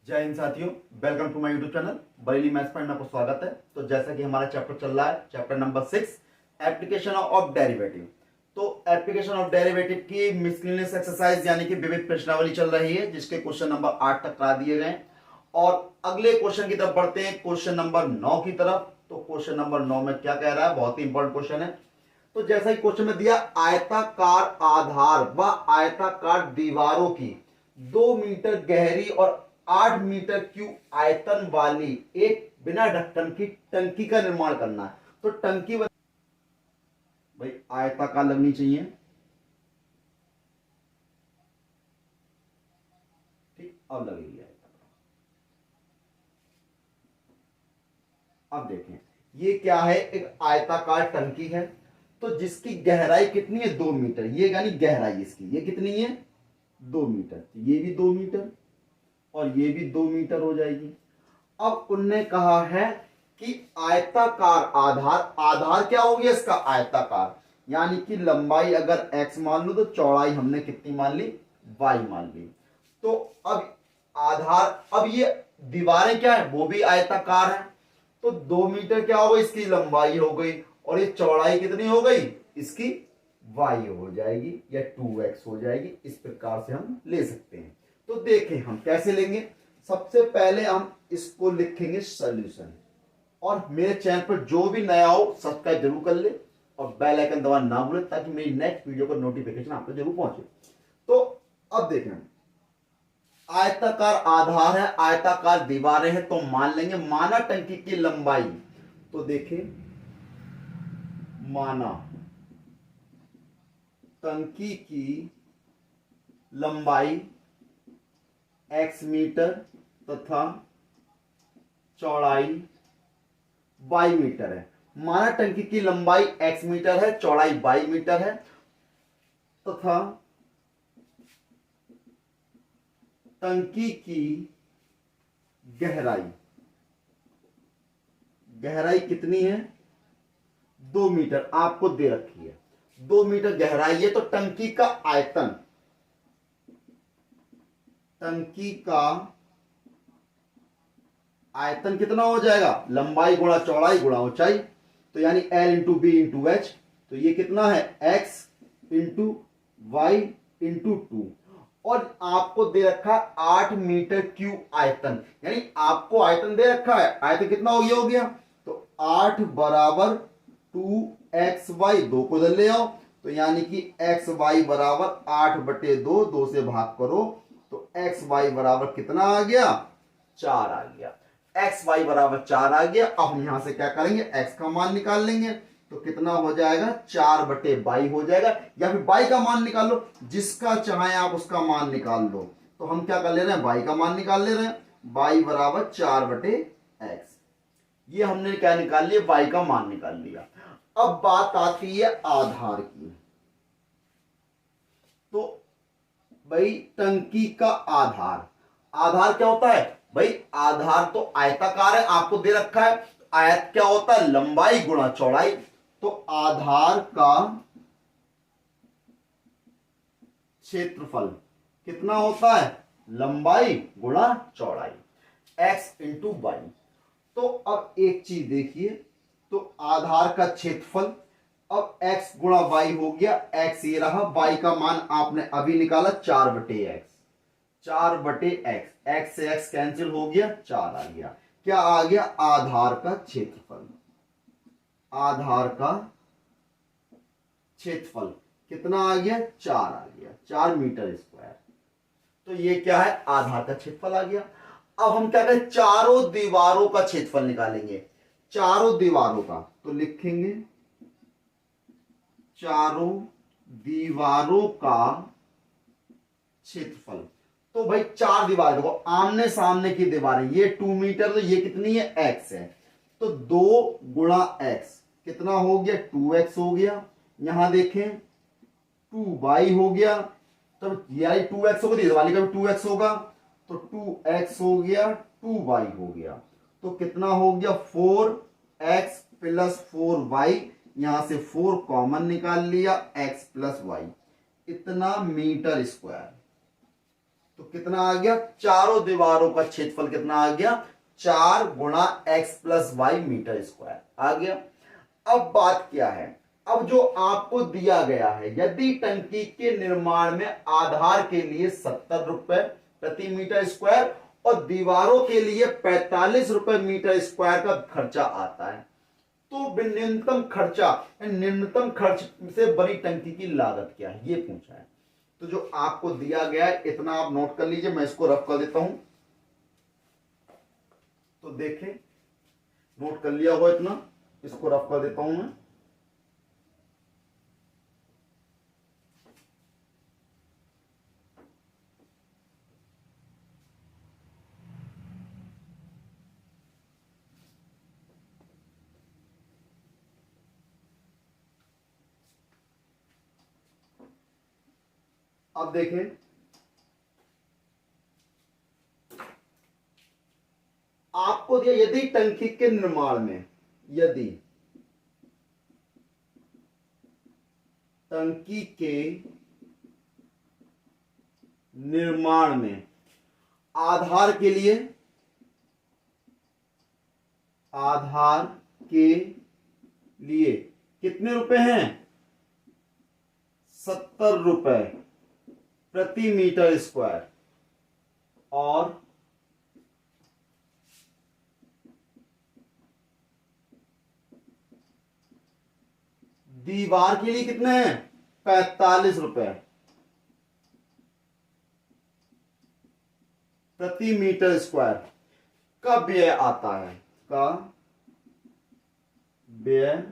जय हिंद साथियों, welcome to my YouTube channel Bareilly maths point में आपको स्वागत है। तो जैसा कि हमारा चैप्टर चल रहा है, chapter number 6 application of derivative. तो एप्लीकेशन ऑफ डेरिवेटिव की मिसलेनियस एक्सरसाइज यानी कि विविध प्रश्नावली चल रही है, जिसके क्वेश्चन नंबर 8 तक करा दिए गए और अगले क्वेश्चन की तरफ बढ़ते हैं, क्वेश्चन नंबर 9 की तरफ। तो क्वेश्चन नंबर 9 में क्या कह रहा है, बहुत ही इंपॉर्टेंट क्वेश्चन है। तो जैसा ही क्वेश्चन में दिया, आयताकार आधार व आयताकार दीवारों की 2 मीटर गहरी और 8 मीटर क्यूब आयतन वाली एक बिना ढक्कन की टंकी का निर्माण करना है। तो टंकी भाई आयताकार लगनी चाहिए, ठीक। अब लगेगी आयताकार। अब देखें, ये क्या है, एक आयताकार टंकी है। तो जिसकी गहराई कितनी है, 2 मीटर। ये यानी गहराई इसकी ये कितनी है, 2 मीटर। ये भी 2 मीटर और ये भी 2 मीटर हो जाएगी। अब उनने कहा है कि आयताकार आधार, आधार क्या हो गया इसका, आयताकार, यानी कि लंबाई अगर x मान लो तो चौड़ाई हमने कितनी मान ली, y मान ली। तो अब आधार, अब ये दीवारें क्या है, वो भी आयताकार है। तो 2 मीटर क्या हो गई, इसकी लंबाई हो गई, और ये चौड़ाई कितनी हो गई, इसकी y हो जाएगी या 2x हो जाएगी। इस प्रकार से हम ले सकते हैं। तो देखें हम कैसे लेंगे। सबसे पहले हम इसको लिखेंगे सॉल्यूशन, और मेरे चैनल पर जो भी नया हो सब्सक्राइब जरूर कर ले और बेल आइकन दबाना ना भूलें, ताकि मेरी नेक्स्ट वीडियो का नोटिफिकेशन आपको जरूर पहुंचे। तो अब देखें, आयताकार आधार है, आयताकार दीवारें हैं, तो मान लेंगे माना टंकी की लंबाई। तो देखें, माना टंकी की लंबाई x मीटर तथा चौड़ाई y मीटर है। माना टंकी की लंबाई x मीटर है, चौड़ाई y मीटर है, तथा टंकी की गहराई, गहराई कितनी है, 2 मीटर आपको दे रखी है। 2 मीटर गहराई है। तो टंकी का आयतन, टंकी का आयतन कितना हो जाएगा, लंबाई गुणा चौड़ाई गुणा ऊंचाई। तो यानी L into B into H. तो ये कितना है, x इंटू वाई इंटू 2। और आपको दे रखा 8 मीटर क्यूब आयतन, यानी आपको आयतन दे रखा है। आयतन कितना हो गया तो 8 बराबर 2xy, 2 को इधर ले आओ। तो यानी कि xy बराबर 8/2, 2 से भाग करो तो xy बराबर कितना आ गया, 4 आ गया। xy बराबर 4 आ गया। अब हम यहां से क्या करेंगे, x का मान निकाल लेंगे। तो कितना हो जाएगा, 4/22 हो जाएगा, या फिर y का मान निकाल लो, जिसका चाहे आप उसका मान निकाल लो। तो हम क्या कर ले रहे हैं, y का मान निकाल ले रहे हैं। y बराबर 4/x, ये हमने क्या निकाल लिया, y का मान निकाल लिया। अब बात आती है आधार की। तो भाई टंकी का आधार, आधार क्या होता है भाई, आधार तो आयताकार है, आपको दे रखा है। आयत क्या होता है, लंबाई गुणा चौड़ाई। तो आधार का क्षेत्रफल कितना होता है, लंबाई गुणा चौड़ाई, x इंटू वाई। तो अब एक चीज देखिए, तो आधार का क्षेत्रफल, अब x गुणा y हो गया, x ये रहा, y का मान आपने अभी निकाला 4/x, 4/x, x से x कैंसिल हो गया, 4 आ गया। क्या आ गया, आधार का क्षेत्रफल। आधार का क्षेत्रफल कितना आ गया, 4 आ गया, 4 मीटर स्क्वायर। तो ये क्या है, आधार का क्षेत्रफल आ गया। अब हम क्या करें, चारों दीवारों का क्षेत्रफल निकालेंगे। चारों दीवारों का, तो लिखेंगे चारों दीवारों का क्षेत्रफल। तो भाई 4 दीवार देखो, आमने सामने की दीवारें, ये 2 मीटर, तो ये कितनी है, x है। तो 2 गुणा x कितना हो गया, 2x हो गया। यहां देखें 2y हो गया, तो यानी 2x होगा, इस वाली का भी 2x होगा। तो 2x हो गया, 2y हो गया। तो कितना हो गया, 4x प्लस 4y, यहां से 4 कॉमन निकाल लिया, x प्लस वाई, इतना मीटर स्क्वायर। तो कितना आ गया, चारों दीवारों का क्षेत्रफल कितना आ गया, 4 गुणा x plus y metre square आ गया। अब बात क्या है, अब जो आपको दिया गया है, यदि टंकी के निर्माण में आधार के लिए 70 रुपए प्रति मीटर स्क्वायर और दीवारों के लिए 45 रुपए मीटर स्क्वायर का खर्चा आता है, तो न्यूनतम खर्चा, न्यूनतम खर्च से बनी टंकी की लागत क्या है, ये पूछा है। तो जो आपको दिया गया है इतना आप नोट कर लीजिए, मैं इसको रफ कर देता हूं। तो देखें, नोट कर लिया होगा इतना, इसको रफ कर देता हूं मैं। अब देखें, आपको दिया यदि टंकी के निर्माण में, यदि टंकी के निर्माण में आधार के लिए, आधार के लिए कितने रुपए हैं, 70 रुपए प्रति मीटर स्क्वायर, और दीवार के लिए कितने हैं, 45 रुपए प्रति मीटर स्क्वायर का व्यय आता है, का व्यय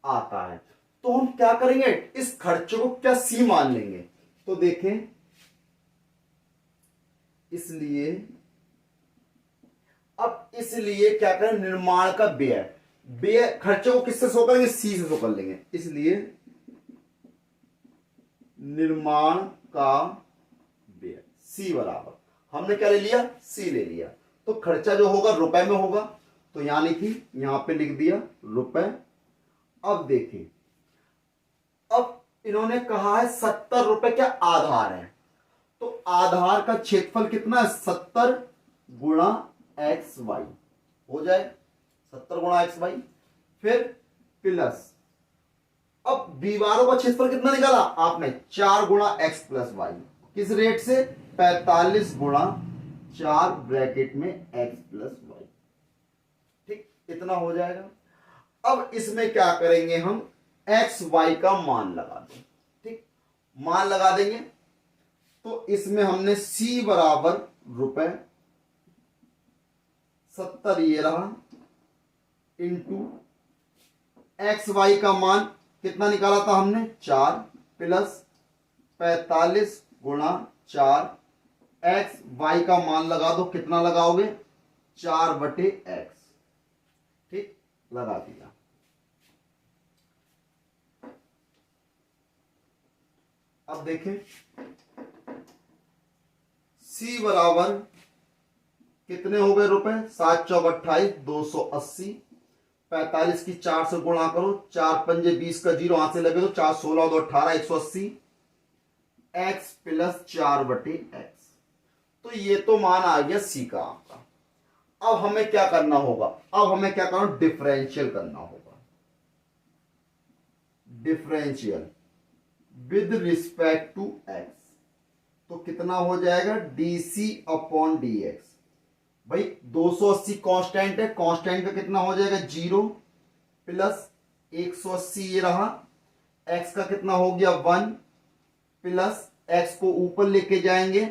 आता है। तो हम क्या करेंगे, इस खर्चे को क्या सी मान लेंगे। तो देखें, इसलिए अब इसलिए क्या करें, निर्माण का व्यय, व्यय खर्चे को किससे शो करेंगे, सी से शो कर लेंगे। इसलिए निर्माण का व्यय सी बराबर, हमने क्या ले लिया, सी ले लिया। तो खर्चा जो होगा रुपए में होगा, तो यानी कि यहां पे लिख दिया रुपए। अब देखिए, अब इन्होंने कहा है 70 रुपए क्या आधार है, तो आधार का क्षेत्रफल कितना है, 70 गुणा एक्स वाई हो जाए, 70 गुणा एक्स वाई, फिर प्लस, अब दीवारों का क्षेत्रफल कितना निकाला आपने, 4 गुणा एक्स प्लस वाई, किस रेट से, 45 गुणा 4 ब्रैकेट में एक्स प्लस वाई। ठीक, इतना हो जाएगा। अब इसमें क्या करेंगे हम, एक्स वाई का मान लगा दें। ठीक, मान लगा देंगे, तो इसमें हमने सी बराबर रुपए 70 ये रहा, इंटू एक्स वाई का मान कितना निकाला था हमने, 4 प्लस 45 गुणा 4, एक्स वाई का मान लगा दो, कितना लगाओगे, 4/x। ठीक, लगा दिया। अब देखें, सी बराबर कितने हो गए रुपए, 7 चौक 28, 280, 45 की 4 से गुणा करो, 4 पंजे 20 का 0 हाथ से लगे तो 4 16 2 18, 180, x प्लस 4/x। तो ये तो मान आ गया सी का आपका। अब हमें क्या करना होगा, अब हमें क्या करना, डिफरेंशियल करना होगा, differential with respect to x। तो कितना हो जाएगा, dc अपॉन dx। भाई 280 कांस्टेंट है, कांस्टेंट का कितना हो जाएगा, 0 प्लस 180 ये रहा, x का कितना हो गया 1 प्लस x को ऊपर लेके जाएंगे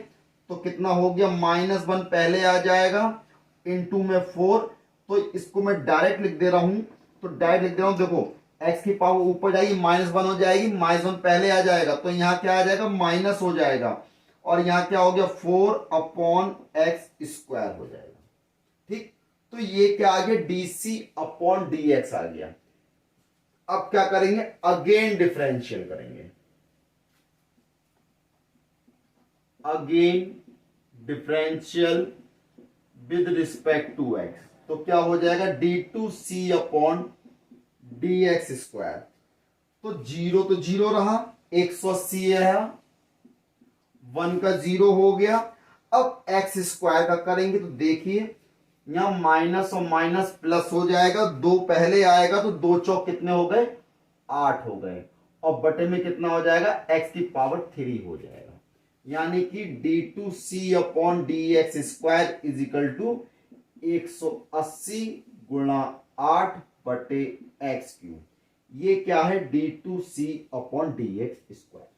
तो कितना हो गया, -1 पहले आ जाएगा, इनटू में 4। तो इसको मैं डायरेक्ट लिख दे रहा हूं, तो डायरेक्ट लिख दे रहा हूं, देखो x की पावर ऊपर जाएगी, -1 हो जाएगी, -1 पहले आ जाएगा, तो यहां क्या आ जाएगा, माइनस हो जाएगा, और यहां क्या हो गया, 4/x² हो जाएगा। ठीक, तो ये क्या आ गया, dc अपॉन dx आ गया। अब क्या करेंगे, अगेन डिफरेंशियल करेंगे, again differential with respect to x। तो क्या हो जाएगा, d2c अपॉन dx²। तो 0 तो 0 रहा, 180 रहा, 1 का 0 हो गया। अब एक्स स्क्वायर का करेंगे तो देखिए यहां माइनस और माइनस प्लस हो जाएगा, 2 पहले आएगा तो 2 चौक कितने हो गए, 8 हो गए, और बटे में कितना हो जाएगा, x की पावर 3 हो जाएगा। यानी कि d2c upon D X square is equal to 180 गुणा 8 बटे एक्स क्यूब। ये क्या है, d2c upon D X square.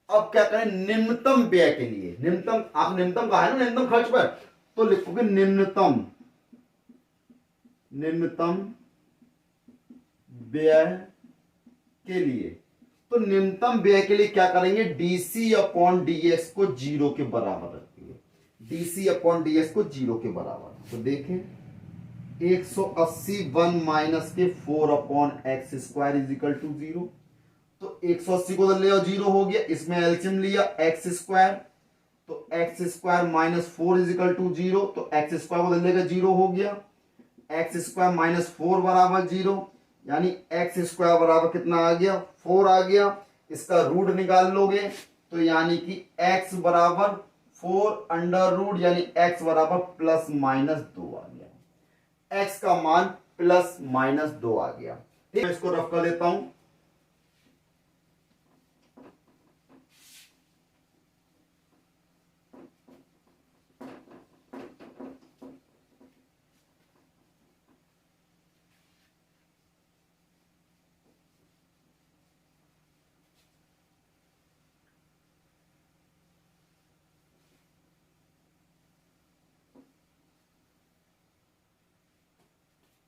अब क्या करें, निम्नतम व्यय के लिए, निम्नतम, आप निम्नतम कहा है ना, निम्नतम खर्च पर, तो लिखोगे निम्नतम, निम्नतम व्यय के लिए। तो निम्नतम व्यय के लिए क्या करेंगे, डीसी अपॉन डीएक्स को 0 के बराबर रखेंगे, डीसी अपॉन डीएक्स को 0 के बराबर। तो देखें 180 1 माइनस के 4 upon X square is equal to 0। तो 180 को ले 0 हो गया, इसमें एलसीएम लिया एक्स स्क्वायर, तो X square minus 4 is equal to 0, तो एक्स स्क्वायर को लेगा 0 हो गया, एक्स स्क्वायर माइनस 4 बराबर 0, यानी एक्स स्क्वायर बराबर कितना आ गया, 4 आ गया। इसका रूट निकाल लोगे तो यानी कि एक्स बराबर 4 अंडर रूट, यानी एक्स बराबर प्लस माइनस 2 आ गया, एक्स का मान प्लस माइनस 2 आ गया। ठीक है, इसको रफ कर लेता हूं।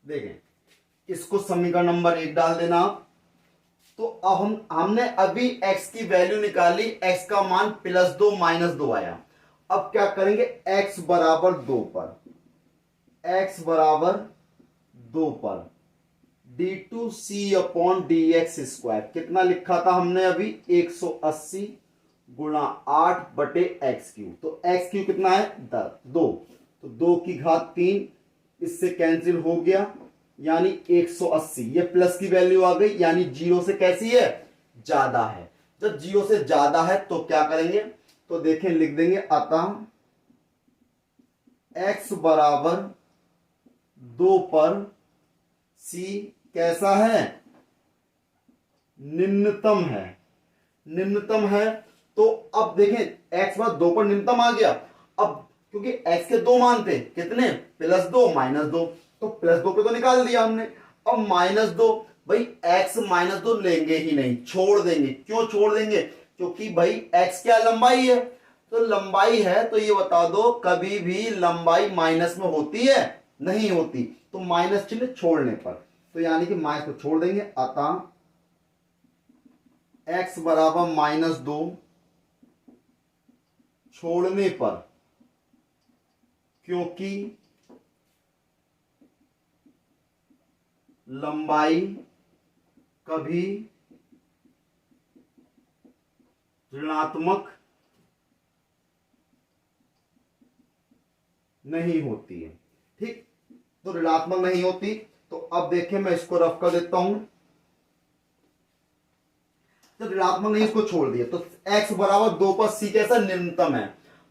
देखें इसको समीकरण नंबर 1 डाल देना आप। तो अब हमने अभी x की वैल्यू निकाली, x का मान +2 -2 आया। अब क्या करेंगे, x बराबर 2 पर, x बराबर 2 पर d2c upon D X square कितना लिखा था हमने अभी, 180 गुणा 8 बटे एक्स क्यू। तो एक्स क्यू कितना है, 2, तो 2 की घात 3, इससे कैंसिल हो गया, यानी 180, ये प्लस की वैल्यू आ गई, यानी 0 से कैसी है, ज्यादा है। जब 0 से ज्यादा है तो क्या करेंगे, तो देखें लिख देंगे, अतः x बराबर 2 पर c कैसा है, निम्नतम है, निम्नतम है। तो अब देखें x बराबर 2 पर निम्नतम आ गया। अब क्योंकि x के 2 मान थे, कितने, +2 -2, तो +2 पे तो निकाल दिया हमने। अब -2, भाई x -2 लेंगे ही नहीं, छोड़ देंगे। क्यों छोड़ देंगे, क्योंकि भाई x क्या लंबाई है, तो लंबाई है, तो ये बता दो कभी भी लंबाई माइनस में होती है, नहीं होती, तो माइनस चिन्ह छोड़ने पर, तो यानी कि माइनस को छोड़ देंगे, अतः x बराबर -2 छोड़ने पर, क्योंकि लंबाई कभी ऋणात्मक नहीं होती है। ठीक, तो ऋणात्मक नहीं होती। तो अब देखें मैं इसको रफ कर देता हूं, जब ऋणात्मक नहीं, इसको छोड़ दिया, तो x बराबर 2 पर c कैसा, निम्नतम है।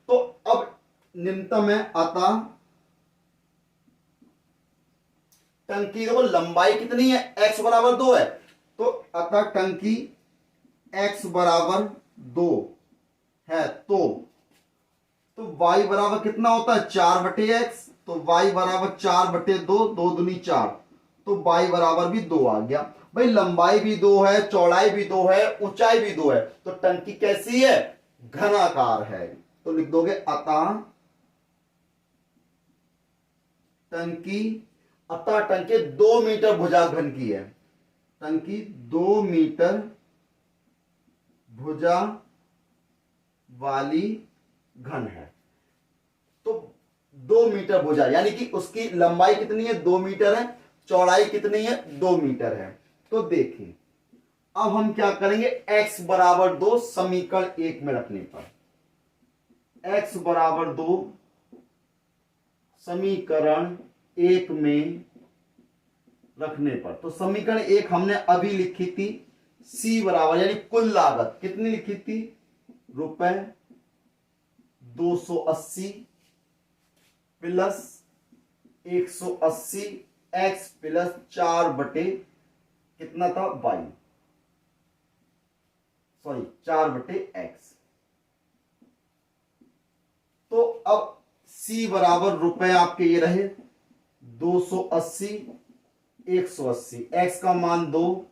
तो अब निम्नतम है, अतः टंकी, देखो लंबाई कितनी है, x बराबर 2 है, तो अतः टंकी x बराबर 2 है, तो y बराबर कितना होता है, 4 बटे एक्स, तो y बराबर 4 बटे 2, 2 दूनी 4, तो y बराबर भी 2 आ गया। भाई लंबाई भी 2 है, चौड़ाई भी 2 है, ऊंचाई भी 2 है, तो टंकी कैसी है, घनाकार है। तो लिख दोगे, अतः टंकी, अतः टंकी 2 मीटर भुजा घन की है, टंकी 2 मीटर भुजा वाली घन है। तो 2 मीटर भुजा, यानी कि उसकी लंबाई कितनी है, 2 मीटर है, चौड़ाई कितनी है, 2 मीटर है। तो देखिए अब हम क्या करेंगे, x बराबर 2 समीकरण 1 में रखने पर, x बराबर 2 समीकरण 1 में रखने पर, तो समीकरण 1 हमने अभी लिखी थी, c बराबर, यानी कुल लागत कितनी लिखी थी, रुपए 280 प्लस 180 एक्स प्लस 4 बटे कितना था वाई, सॉरी 4 बटे एक्स। तो अब C बराबर रुपए आपके ये रहे 280 180, एक्स का मान 2,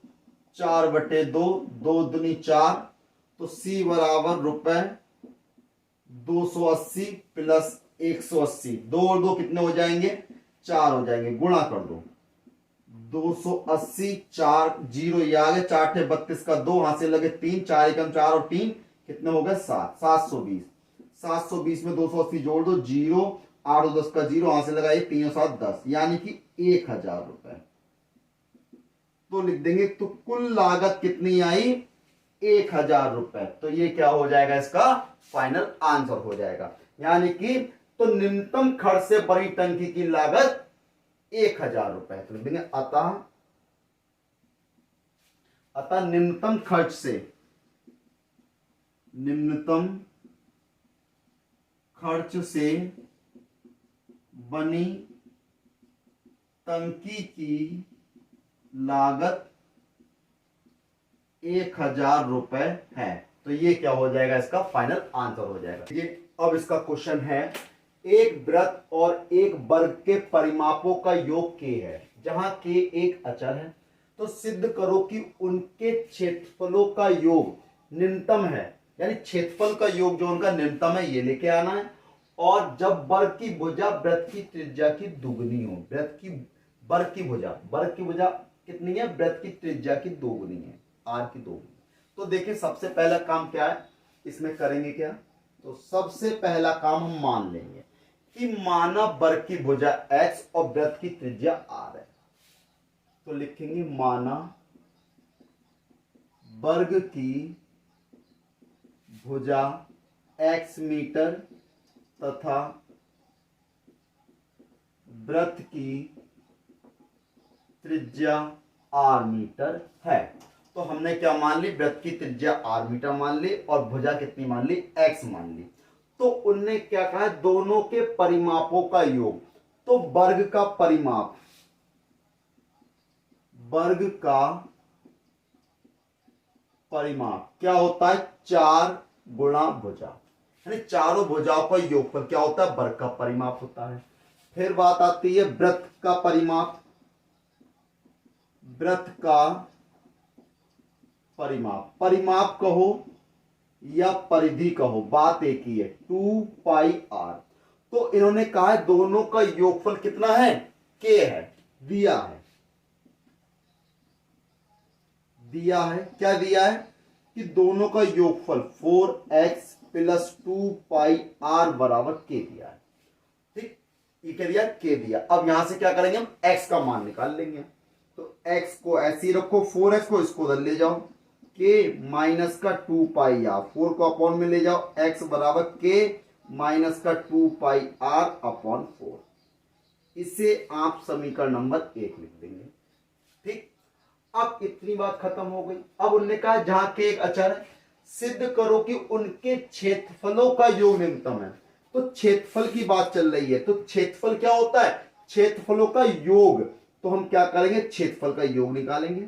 4 बटे 2, 2 दूनी 4, तो C बराबर रुपए 280 प्लस 180, 2 और 2 कितने हो जाएंगे 4 हो जाएंगे, गुणा कर दो 280 4 0 ये आ गए, 4 थे 32 का 2 हाथ से लगे 3, 4 एकम 4 और 3 कितने हो गए 7, 720, 720 में 280 जोड़ दो 0, 8 और 10 का 0 हाथ से लगाइए 3 और 7 10, यानी कि 1000 रुपए। तो लिख देंगे तो कुल लागत कितनी आई 1000 रुपए। तो ये क्या हो जाएगा इसका फाइनल आंसर हो जाएगा, यानी कि तो न्यूनतम खर्च से बड़ी टंकी की लागत 1000 रुपए। तो लिख देंगे अतः न्यूनतम खर्च से बनी टंकी की लागत 1000 रुपए है। तो ये क्या हो जाएगा इसका फाइनल आंसर हो जाएगा। ये अब इसका क्वेश्चन है, एक वृत्त और एक वर्ग के परिमापों का योग k है, जहां k एक अचर है, तो सिद्ध करो कि उनके क्षेत्रफलों का योग न्यूनतम है, यानी क्षेत्रफल का योग जो उनका न्यूनतम है ये लेके आना है। और जब वर्ग की भुजा वृत्त की त्रिज्या की दुगनी हो, वर्ग की भुजा कितनी है वृत्त की त्रिज्या की दोगुनी है, r की दोगुनी। तो देखिए सबसे पहला काम क्या है इसमें करेंगे क्या, तो सबसे पहला काम हम मान लेंगे कि माना वर्ग की भुजा x और वृत्त की त्रिज्या r है। तो लिखेंगे माना वर्ग की भुजा x मीटर तथा वृत्त की त्रिज्या r मीटर है। तो हमने क्या मान ली, वृत्त की त्रिज्या r मीटर मान ली और भुजा कितनी मान ली, x मान ली। तो उनने क्या कहा, दोनों के परिमापों का योग। तो वर्ग का परिमाप क्या होता है, 4 गुणा भुजा, यानी चारों भुजाओं का योगफल क्या होता है, वर्ग का परिमाप होता है। फिर बात आती है वृत्त का परिमाप कहो या परिधि कहो, बात एक ही है, 2 पाई r। तो इन्होंने कहा है दोनों का योगफल कितना है, k है, दिया है क्या दिया है कि दोनों का योगफल 4x प्लस 2 पाई r बराबर k दिया है। ठीक, ये क्या दिया, k दिया। अब यहां से क्या करेंगे हम x का मान निकाल लेंगे। तो x को ऐसे ही रखो, 4x को इसको उधर ले जाओ, k माइनस का 2 पाई r, 4 को अपॉन में ले जाओ, x बराबर k माइनस का 2 पाई r अपॉन 4। इसे आप समीकरण नंबर 1 लिख देंगे। ठीक, अब इतनी बात खत्म हो गई। अब उन्होंने कहा जहां के एक अचर है, सिद्ध करो कि उनके क्षेत्रफलों का योग न्यूनतम है। तो क्षेत्रफल की बात चल रही है, तो क्षेत्रफल क्या होता है, क्षेत्रफलों का योग। तो हम क्या करेंगे, क्षेत्रफल का योग निकालेंगे।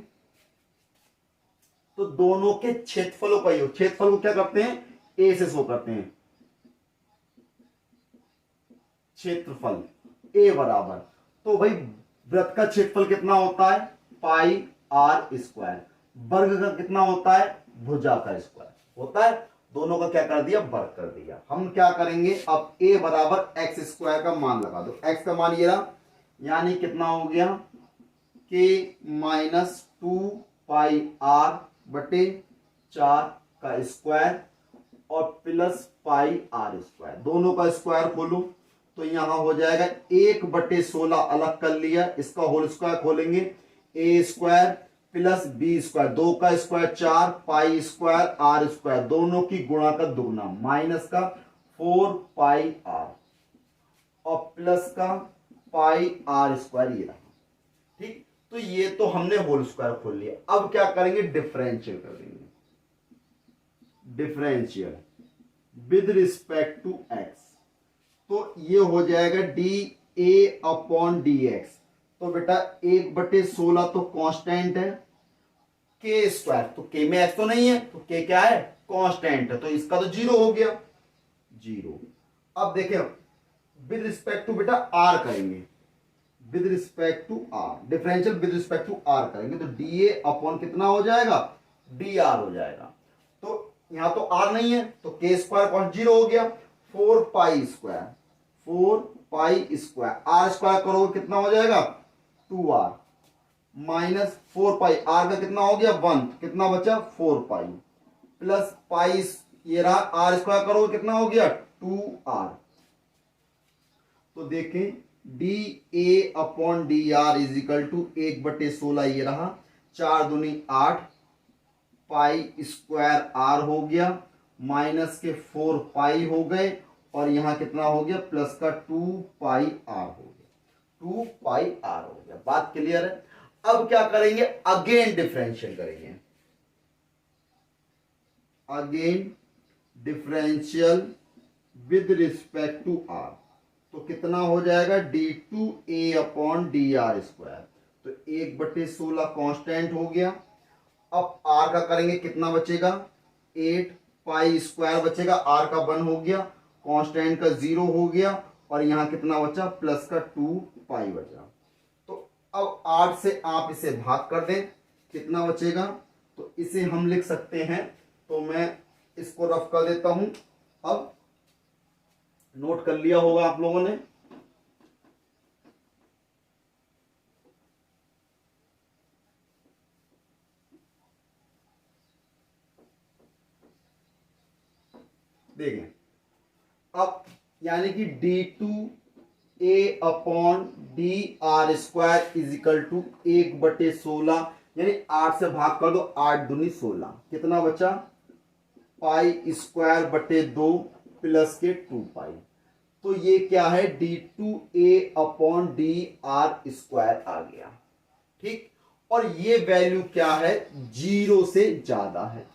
तो दोनों के क्षेत्रफलों का योग, क्षेत्रफल को क्या करते हैं, ए से शो करते हैं, क्षेत्रफल ए बराबर। तो भाई वृत्त का क्षेत्रफल कितना होता है, पाई r स्क्वायर, वर्ग का कितना होता है, भुजा का स्क्वायर होता है। दोनों का क्या कर दिया, वर्ग कर दिया। हम क्या करेंगे, अब a बराबर एक्स स्क्वायर का मान लगा दो, x का मान ये रहा, यानी कितना हो गया, k माइनस 2 पाई r बटे 4 का स्क्वायर और प्लस पाई r स्क्वायर, दोनों का स्क्वायर खोलो तो यहां हो जाएगा 1/16 अलग कर लिया, इसका होल स्क्वायर खोलेंगे, a square plus B square, 2 का square 4 pi square r square, दोनों की गुणा का दुगना, माइनस का 4 पाई r और प्लस का पाई r स्क्वायर ये रहा। ठीक, तो ये तो हमने होल स्क्वायर खोल लिया। अब क्या करेंगे, डिफरेंशियल कर देंगे। विद रिस्पेक्ट टू एक्स, तो ये हो जाएगा D A upon D x. तो बेटा 1/16 तो कांस्टेंट है, के स्क्वायर, तो के में एक्स तो नहीं है, तो के क्या है, कांस्टेंट है, तो इसका तो 0 हो गया, 0। अब देखिए विद रिस्पेक्ट टू बेटा आर करेंगे, with respect to R, differential with respect to R करेंगे, तो डी ए अपॉन कितना हो जाएगा, डी आर हो जाएगा। तो यहां तो आर नहीं है, तो के स्क्वायर कौन 0 हो गया, 4 pi square, 4 pi square, R square करोगे कितना हो जाएगा 2r, माइनस 4 पाई, आर का कितना हो गया 1, कितना बचा 4 पाई, प्लस पाई, ये रहा आर स्क्वायर करोगे कितना हो गया 2r। तो देखें D A upon D R is equal to 1/16, ये रहा 4 दूनी 8 पाई स्क्वायर आर हो गया, माइनस के 4 पाई हो गए, और यहां कितना हो गया प्लस का 2 पाई आर हो गया, 2 पाई आर हो गया। बात क्लियर है। अब क्या करेंगे, अगेन डिफरेंशियल करेंगे, again differential with respect to R, तो कितना हो जाएगा D two A upon D R square, तो 1/16 कांस्टेंट हो गया। अब आर का करेंगे कितना बचेगा 8 पाई स्क्वायर बचेगा, आर का 1 हो गया, कांस्टेंट का 0 हो गया, और यहां कितना बचा प्लस का 2 पाई बचा। तो अब 8 से आप इसे भाग कर दें, कितना बचेगा, तो इसे हम लिख सकते हैं, तो मैं इसको रफ कर देता हूं। अब नोट कर लिया होगा आप लोगों ने, देखें अब यानी कि D two A upon D R square is equal to 1/16, यानी 8 से भाग कर दो, 8 दूनी 16, कितना बचा पाई स्क्वायर बटे 2 प्लस के 2 पाई। तो ये क्या है D two A upon D R square आ गया, ठीक। और ये वैल्यू क्या है, 0 से ज्यादा है,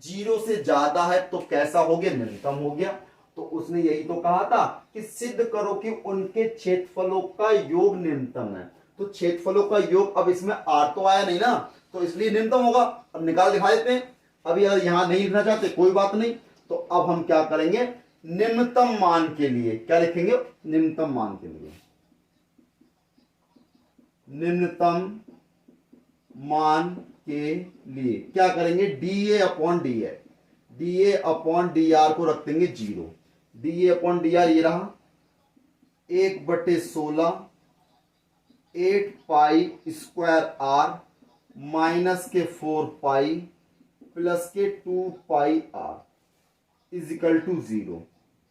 0 से ज्यादा है तो कैसा हो गया, न्यूनतम हो गया। तो उसने यही तो कहा था कि सिद्ध करो कि उनके क्षेत्रफलों का योग न्यूनतम है, तो क्षेत्रफलों का योग, अब इसमें आर तो आया नहीं ना, तो इसलिए न्यूनतम होगा। अब निकाल दिखा देते हैं, अभी अगर यहां नहीं लिखना चाहते कोई बात नहीं, तो अब हम क्या करेंगे, निम्नतम मान के लिए क्या लिखेंगे, निम्नतम मान के लिए, निम्नतम मान के लिए क्या करेंगे, D A upon D A, D A upon D are को रख देंगे 0, D A upon D are ये रहा 1/16 8 पाई स्क्वायर आर माइनस के 4 पाई प्लस के 2 पाई आर इज इक्वल टू 0।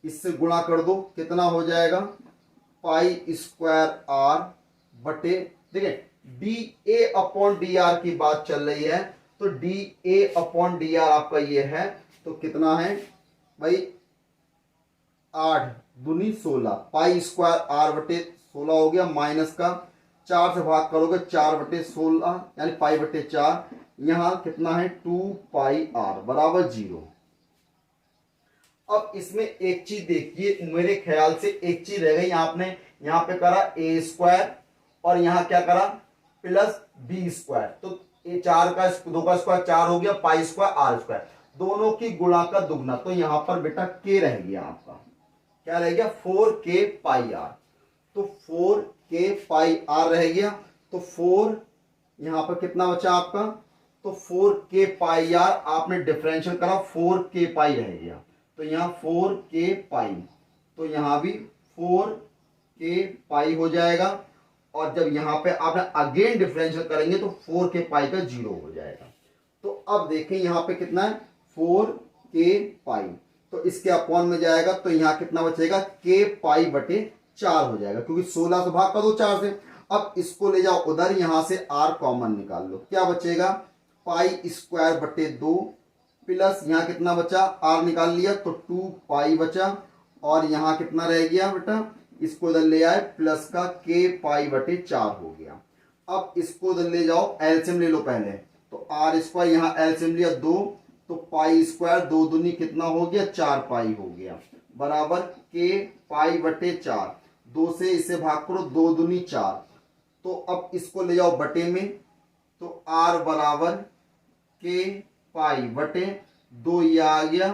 इससे गुणा कर दो, कितना हो जाएगा पाई स्क्वायर आर बटे, देखिए D A upon D are की बात चल रही है, तो D A upon D are आपका ये है, तो कितना है भाई 8 दूनी 16, पाई स्क्वायर आर बटे 16 हो गया, माइनस का 4 से भाग करोगे 4/16 यानी पाई बटे 4, यहां कितना है 2 पाई आर बराबर 0। अब इसमें एक चीज देखिए, मेरे ख्याल से एक चीज रह गई, आपने यहां पे करा ए स्क्वायर और यहां क्या करा प्लस बी स्क्वायर, तो ये 4 का 2 का स्क्वायर 4 हो गया, पाई स्क्वायर आर स्क्वायर, दोनों की गुणा का दुगना, तो यहां पर बेटा के रह गया आपका, क्या रह गया 4k पाई आर, तो 4k पाई आर रह गया, तो 4 यहां पर कितना बचा आपका, तो 4k पाई आर आपने डिफरेंशियल करा 4k पाई रह गया, तो यहां 4k पाई, तो यहां भी 4k पाई हो जाएगा, और जब यहां पे आपने अगेन डिफरेंशियल करेंगे तो 4k पाई का 0 हो जाएगा। तो अब देखें यहां पे कितना है 4k पाई, तो इसके अपॉन में जाएगा, तो यहां कितना बचेगा k पाई बटे 4 हो जाएगा, क्योंकि 16 से भाग कर दो 4 से। अब इसको ले जाओ उधर, यहां से r कॉमन निकाल लो, क्या बचेगा पाई स्क्वायर बटे 2 प्लस यहां कितना बचा, r निकाल लिया तो 2 पाई बचा, और यहां कितना रह गया बेटा, इसको इधर ले आए प्लस का k पाई बटे 4 हो गया। अब इसको इधर ले जाओ, एलसीएम ले लो पहले, तो आर स्क्वायर यहां एलसीएम लिया 2 तो पाई स्क्वायर 2 दूनी कितना हो गया 4 पाई हो गया, बराबर के पाई बटे 4। 2 से इसे भाग करो, 2 दूनी 4। तो अब इसको ले जाओ बटे में, तो r बराबर के पाई बटे 2, ये आ गया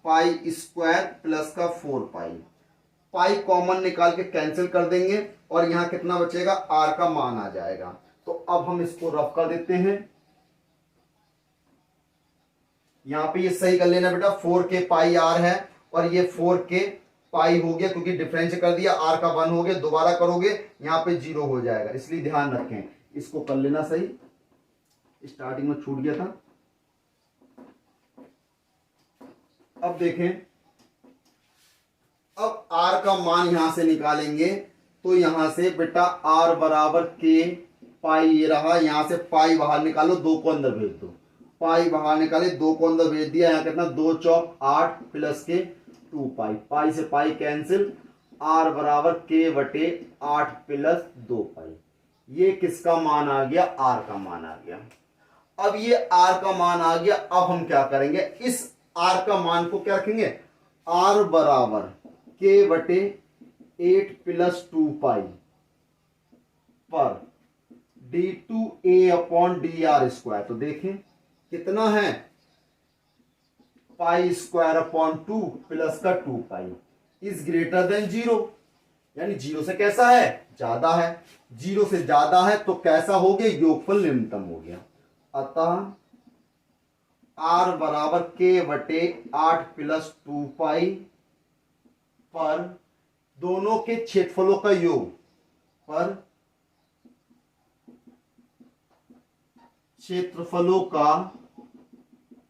पाई स्क्वायर प्लस का 4 पाई। पाई कॉमन निकाल के कैंसिल कर देंगे और यहां कितना बचेगा, r का मान आ जाएगा। तो अब हम इसको रफ कर देते हैं। यहां पे ये सही कर लेना बेटा, 4 के पाई r है और ये 4 के पाई हो गया, क्योंकि डिफरेंस कर दिया, r का 1 हो गया। दोबारा करोगे यहाँ पे 0 हो जाएगा, इसलिए ध्यान रखें, इसको कर लेना सही, स्टार्टिंग में छूट गया था। अब देखें, अब r का मान यहां से निकालेंगे, तो यहां से बेटा r बराबर के पाई, ये रहा, यहां से पाई बाहर निकालो, 2 को अंदर भेज दो, पाई बाहर निकाले, 2 को अंदर भेज दिया, यहाँ कितना 2 चौक 8 प्लस के 2 पाई, पाई से पाई कैंसिल, r बराबर के बटे 8 प्लस 2 पाई। ये किसका मान आ गया, r का मान आ गया। अब ये r का मान आ गया, अब हम क्या करेंगे, इस r का मान को क्या रखेंगे, r बराबर के बटे 8 प्लस 2 पाई पर d2a upon D R square. तो देखें कितना है, पाई स्क्वायर अपॉन 2 प्लस का 2 पाई इज ग्रेटर देन 0, यानी 0 से कैसा है, ज्यादा है। 0 से ज्यादा है तो कैसा हो गया, योगफल निम्नतम हो गया। अतः r बराबर के बटे 8 प्लस 2 पाई पर दोनों के क्षेत्रफलों का योग पर क्षेत्रफलों का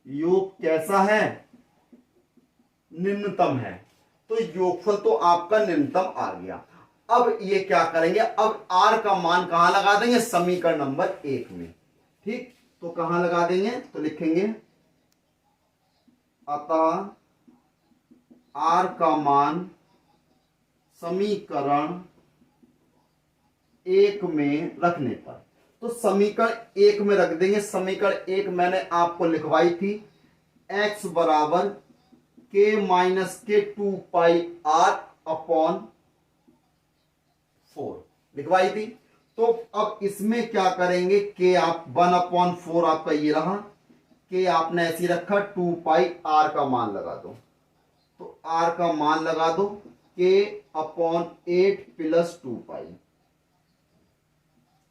योग कैसा है, निम्नतम है। तो योगफल तो आपका निम्नतम आ गया। अब ये क्या करेंगे, अब r का मान कहां लगा देंगे, समीकरण नंबर 1 में। ठीक, तो कहां लगा देंगे, तो लिखेंगे अतः r का मान समीकरण 1 में रखने पर, तो समीकरण 1 में रख देंगे। समीकरण 1 मैंने आपको लिखवाई थी, x बराबर के माइनस के 2 पाई r अपॉन 4 लिखवाई थी। तो अब इसमें क्या करेंगे, के आप 1 अपॉन 4 आपका ये रहा, के आपने ऐसी रखा, 2 पाई r का मान लगा दो, तो r का मान लगा दो, के अपॉन 8 प्लस 2 पाई।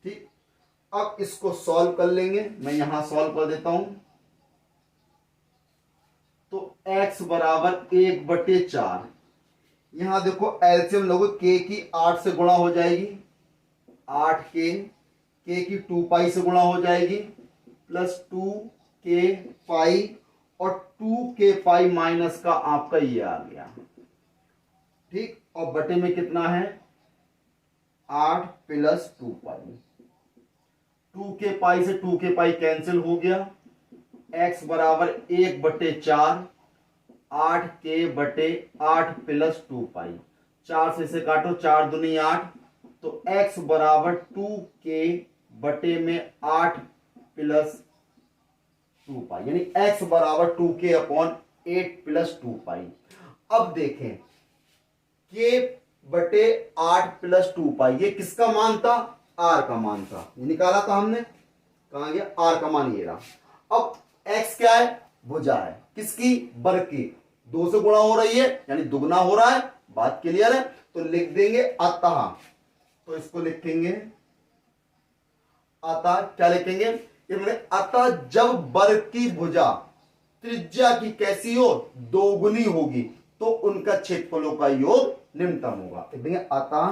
ठीक, अब इसको सॉल्व कर लेंगे, मैं यहां सॉल्व कर देता हूं। तो x बराबर 1/4, यहां देखो एलसीएम लोगों, के की 8 से गुणा हो जाएगी, 8 के की 2 पाई से गुणा हो जाएगी, प्लस 2 के पाई, और 2 के पाई माइनस का आपका ये आ गया। ठीक, और बटे में कितना है, 8 प्लस 2 पाई। 2 के पाई से 2 के पाई कैंसिल हो गया, x बराबर 1/4, 8 के बटे 8 प्लस 2 पाई। 4 से इसे काटो, 4 दूनी 8, तो x बराबर 2 के बटे में 8 प्लस 2 पाई, यानी x बराबर 2 के अपॉन 8 प्लस 2 पाई। अब देखें, के बटे 8 प्लस 2 पाई, ये किसका मान था, r का मान था, ये निकाला था हमने, कहां गया, r का मान ये रहा। अब x क्या है, भुजा है, किसकी, वर्ग की, 2 से गुणा हो रही है, यानी दुगना हो रहा है, बात क्लियर है। तो लिख देंगे अतः, तो इसको लिखेंगे अतः, क्या लिखेंगे, अतः जब वर्ग की भुजा त्रिज्या की कैसी हो, दोगुनी होगी, तो उनका क्षेत्रफलों का योग निम्नतम होगा। लिख देंगे अतः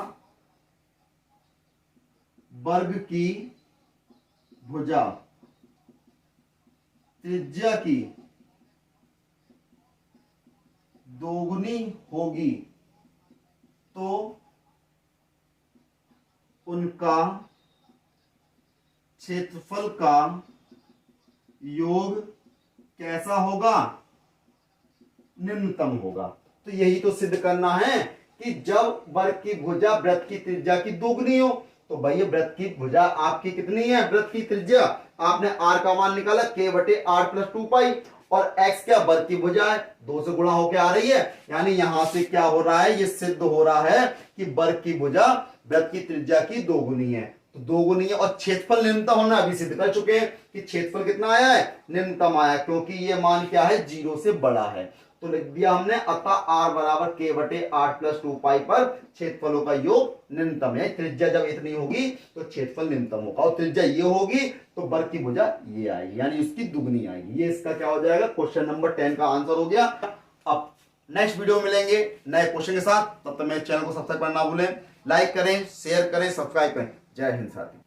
वर्ग की भुजा त्रिज्या की दोगुनी होगी, तो उनका क्षेत्रफल का योग कैसा होगा, निम्नतम होगा। तो यही तो सिद्ध करना है कि जब वर्ग की भुजा वृत्त की त्रिज्या की दोगुनी हो, तो भाई वृत्त की भुजा आपकी कितनी है, वृत्त की त्रिज्या आपने r का मान निकाला, k बटे 8 प्लस 2 पाई, और x क्या वर्ग की भुजा है, 2 से गुणा होके आ रही है, यानी यहां से क्या हो रहा है, ये सिद्ध हो रहा है कि वर्ग की भुजा वृत्त की त्रिज्या की दोगुनी है। तो दोगुनी है, और क्षेत्रफल न्यूनतम होना अभी सिद्ध कर चुके हैं कि क्षेत्रफल कितना आया है, न्यूनतम आया, क्योंकि ये मान क्या है, 0 से बड़ा है। तो लिख दिया हमने, अतः r बराबर k बटे 8 प्लस 2 पाई पर क्षेत्रफलों का योग न्यूनतम है। त्रिज्या जब इतनी होगी तो क्षेत्रफल न्यूनतम होगा, और त्रिज्या ये होगी तो वर्ग की भुजा ये आएगी, यानी उसकी दुगनी आएगी। ये इसका क्या हो जाएगा, क्वेश्चन नंबर 10 का आंसर हो गया। अब नेक्स्ट वीडियो मिलेंगे नए क्वेश्चन के साथ, तब तक मेरे चैनल को सब्सक्राइब करना ना भूलें, लाइक करें, शेयर करें, सब्सक्राइब करें। जय हिंद साथी।